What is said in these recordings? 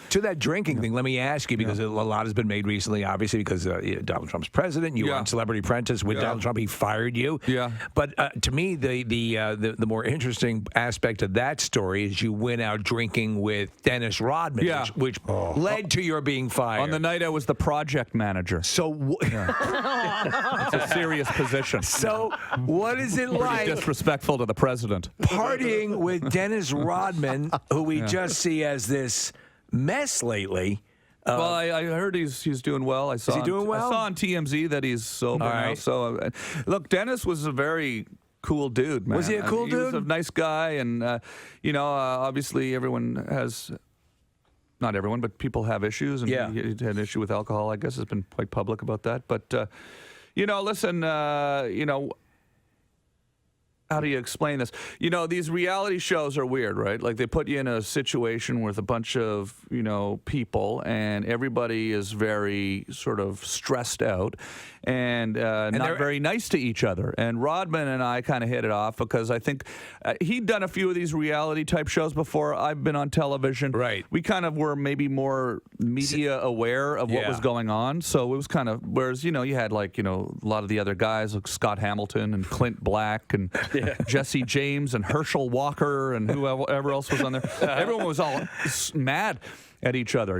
To that drinking thing, let me ask you, because a lot has been made recently, obviously, because Donald Trump's president. You were on Celebrity Apprentice with Donald Trump. He fired you. Yeah. But to me, the more interesting aspect of that story is you went out drinking with Dennis Rodman, which led to your being fired. On the night I was the project manager. So it's a serious position. So what is it like disrespectful to the president? Partying with Dennis Rodman, who we just see as this mess lately. Well, I heard he's doing well. Is he doing well? I saw on TMZ that he's sober now. So, look, Dennis was a very cool dude, man. Was he a cool dude? He was a nice guy, and obviously everyone has. Not everyone, but people have issues, and he had an issue with alcohol. I guess has been quite public about that. But listen, how do you explain this? These reality shows are weird, right? Like, they put you in a situation with a bunch of, people, and everybody is very sort of stressed out and not very nice to each other. And Rodman and I kind of hit it off because I think he'd done a few of these reality type shows before. I've been on television. Right. We kind of were maybe more media aware of what was going on. So it was kind of, whereas, you had like, a lot of the other guys like Scott Hamilton and Clint Black and Jesse James and Herschel Walker and whoever else was on there. Everyone was all mad at each other,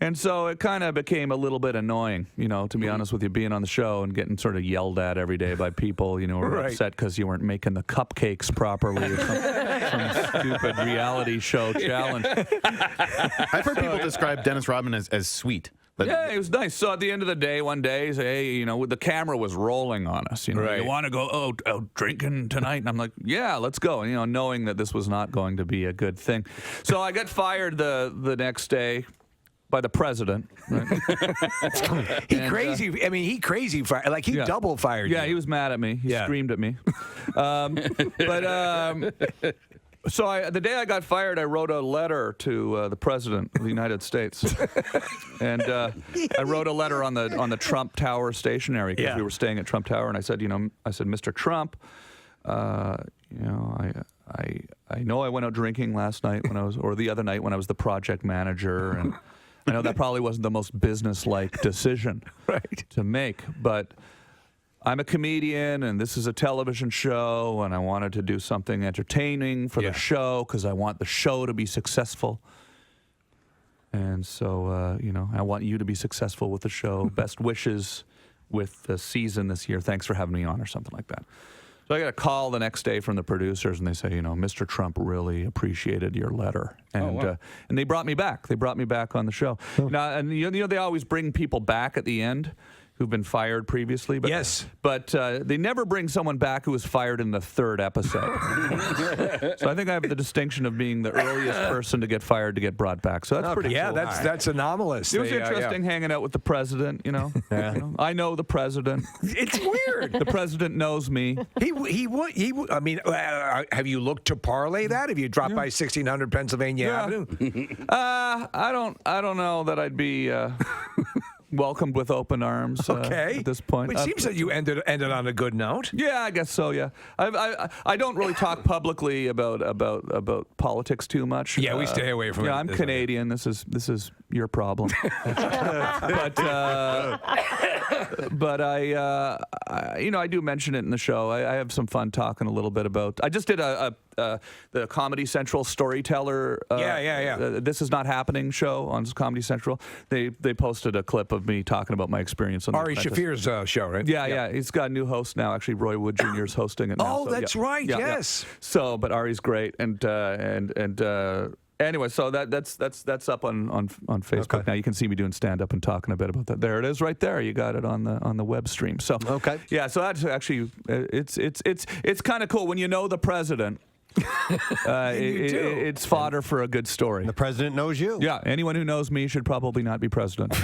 And so it kind of became a little bit annoying, to be honest with you, being on the show and getting sort of yelled at every day by people, who were upset because you weren't making the cupcakes properly or some stupid reality show challenge. I've heard people describe Dennis Rodman as sweet. But yeah, it was nice. So at the end of the day, one day, he said, hey, the camera was rolling on us. You want to go drinking tonight? And I'm like, yeah, let's go. And, knowing that this was not going to be a good thing. So I got fired the next day by the president. Right? He crazy fired. Like, he double fired you. Yeah, he was mad at me. He screamed at me. So the day I got fired, I wrote a letter to the President of the United States, and I wrote a letter on the Trump Tower stationery because we were staying at Trump Tower, and I said, Mr. Trump, I know I went out drinking last night or the other night when I was the project manager, and I know that probably wasn't the most business-like decision to make, but I'm a comedian, and this is a television show, and I wanted to do something entertaining for the show because I want the show to be successful. And so, I want you to be successful with the show. Best wishes with the season this year. Thanks for having me on, or something like that. So I got a call the next day from the producers, and they say, Mr. Trump really appreciated your letter. And and they brought me back. They brought me back on the show. Now, and they always bring people back at the end who've been fired previously. But, but they never bring someone back who was fired in the third episode. So I think I have the distinction of being the earliest person to get fired to get brought back. So that's pretty cool. Yeah, that's anomalous. It was interesting hanging out with the president, I know the president. It's weird. The president knows me. He would. I mean, have you looked to parlay that? Have you dropped by 1600 Pennsylvania Avenue? I don't know that I'd be welcomed with open arms. At this point, it seems that you ended on a good note. Yeah, I guess so. Yeah, I don't really talk publicly about politics too much. Yeah, we stay away from it. Yeah, I'm Canadian. This is your problem. but I do mention it in the show. I have some fun talking a little bit about. I just did the Comedy Central Storyteller. This Is Not Happening show on Comedy Central. They posted a clip of me talking about my experience on Ari Shafir's show, right? Yeah. He's got a new host now. Actually, Roy Wood Jr. is hosting it now. Oh, that's right. Yeah, yes. Yeah. So, but Ari's great, and anyway, so that's up on Facebook. Okay. Now you can see me doing stand up and talking a bit about that. There it is, right there. You got it on the web stream. So yeah. So that's actually it's kind of cool when you know the president. It's fodder for a good story. The president knows you. Yeah, anyone who knows me should probably not be president.